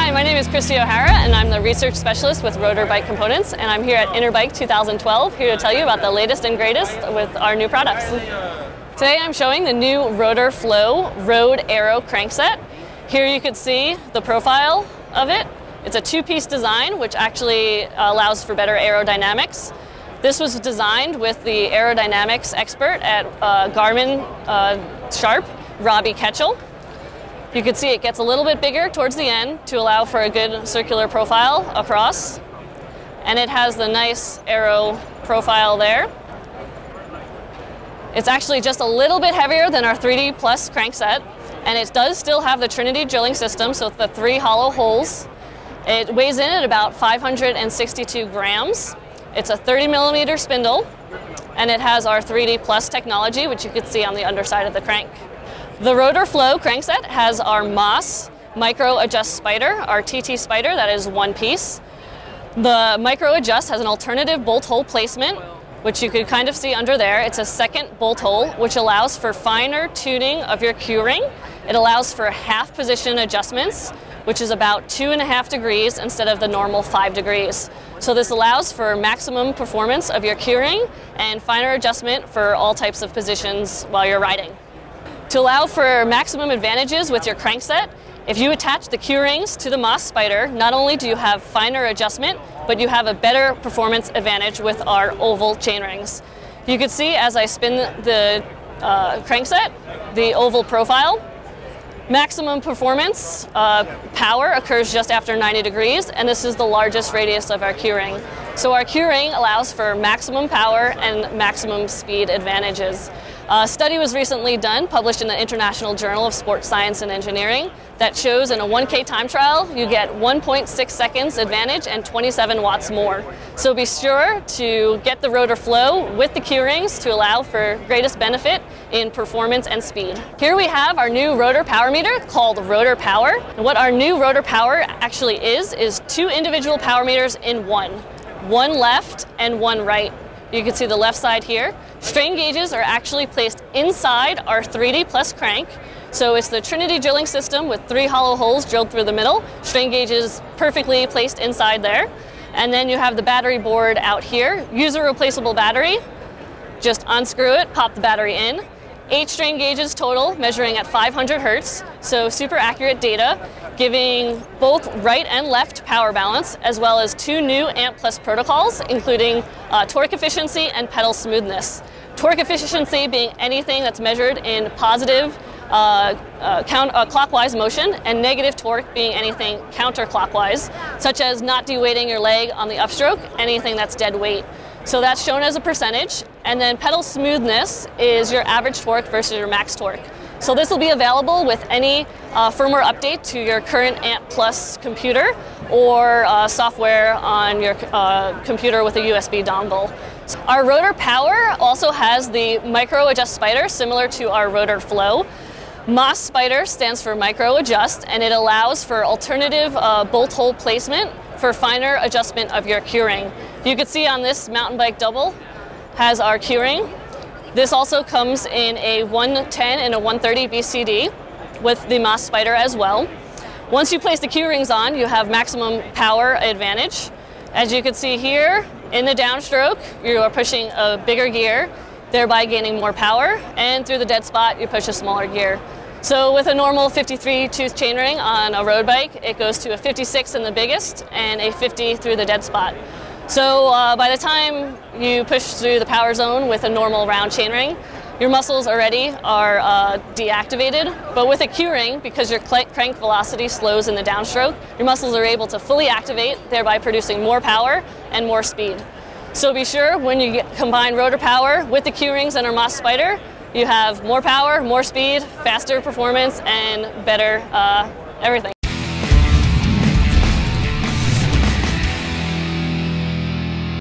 Hi, my name is Christie O'Hara and I'm the research specialist with Rotor Bike Components, and I'm here at Interbike 2012 here to tell you about the latest and greatest with our new products. Today I'm showing the new Rotor Flow Road Aero crankset. Here you can see the profile of it. It's a two-piece design which actually allows for better aerodynamics. This was designed with the aerodynamics expert at Garmin Sharp, Robbie Ketchell. You can see it gets a little bit bigger towards the end to allow for a good circular profile across. And it has the nice Aero profile there. It's actually just a little bit heavier than our 3D Plus crankset, and it does still have the Trinity drilling system, so the 3 hollow holes. It weighs in at about 562 grams. It's a 30mm spindle, and it has our 3D Plus technology, which you can see on the underside of the crank. The Rotor Flow crankset has our Moss Micro Adjust Spider, our TT Spider, that is one piece. The Micro Adjust has an alternative bolt hole placement, which you can kind of see under there. It's a second bolt hole, which allows for finer tuning of your Q-ring. It allows for half position adjustments, which is about 2.5 degrees instead of the normal 5 degrees. So this allows for maximum performance of your Q-ring and finer adjustment for all types of positions while you're riding. To allow for maximum advantages with your crankset, if you attach the Q-rings to the Moss Spider, not only do you have finer adjustment, but you have a better performance advantage with our oval chainrings. You can see as I spin the crankset, the oval profile. Maximum performance power occurs just after 90 degrees, and this is the largest radius of our Q-ring. So our Q-ring allows for maximum power and maximum speed advantages. A study was recently done, published in the International Journal of Sports Science and Engineering, that shows in a 1K time trial you get 1.6 seconds advantage and 27 watts more. So be sure to get the Rotor Flow with the Q-rings to allow for greatest benefit in performance and speed. Here we have our new Rotor Power meter called Rotor Power. And what our new Rotor Power actually is 2 individual power meters in one left and one right. You can see the left side here. Strain gauges are actually placed inside our 3D Plus crank. So it's the Trinity drilling system with 3 hollow holes drilled through the middle. Strain gauges perfectly placed inside there. And then you have the battery board out here. User replaceable battery. Just unscrew it, pop the battery in. 8 strain gauges total, measuring at 500 Hertz, so super accurate data, giving both right and left power balance, as well as 2 new AMP Plus protocols, including torque efficiency and pedal smoothness. Torque efficiency being anything that's measured in positive clockwise motion, and negative torque being anything counterclockwise, such as not deweighting your leg on the upstroke, anything that's dead weight. So that's shown as a percentage, and then pedal smoothness is your average torque versus your max torque. So this will be available with any firmware update to your current AMP Plus computer or software on your computer with a USB dongle. Our Rotor Power also has the Micro Adjust Spider, similar to our Rotor Flow. Moss Spider stands for Micro Adjust, and it allows for alternative bolt hole placement for finer adjustment of your Q-ring. You can see on this mountain bike double has our Q-ring. This also comes in a 110 and a 130 BCD with the Moss Spider as well. Once you place the Q-rings on, you have maximum power advantage. As you can see here, in the downstroke, you are pushing a bigger gear, thereby gaining more power, and through the dead spot, you push a smaller gear. So with a normal 53 tooth chainring on a road bike, it goes to a 56 in the biggest and a 50 through the dead spot. So by the time you push through the power zone with a normal round chainring, your muscles already are deactivated, but with a Q-ring, because your crank velocity slows in the downstroke, your muscles are able to fully activate, thereby producing more power and more speed. So be sure when you combine Rotor Power with the Q-rings and our Moss Spider, you have more power, more speed, faster performance, and better everything.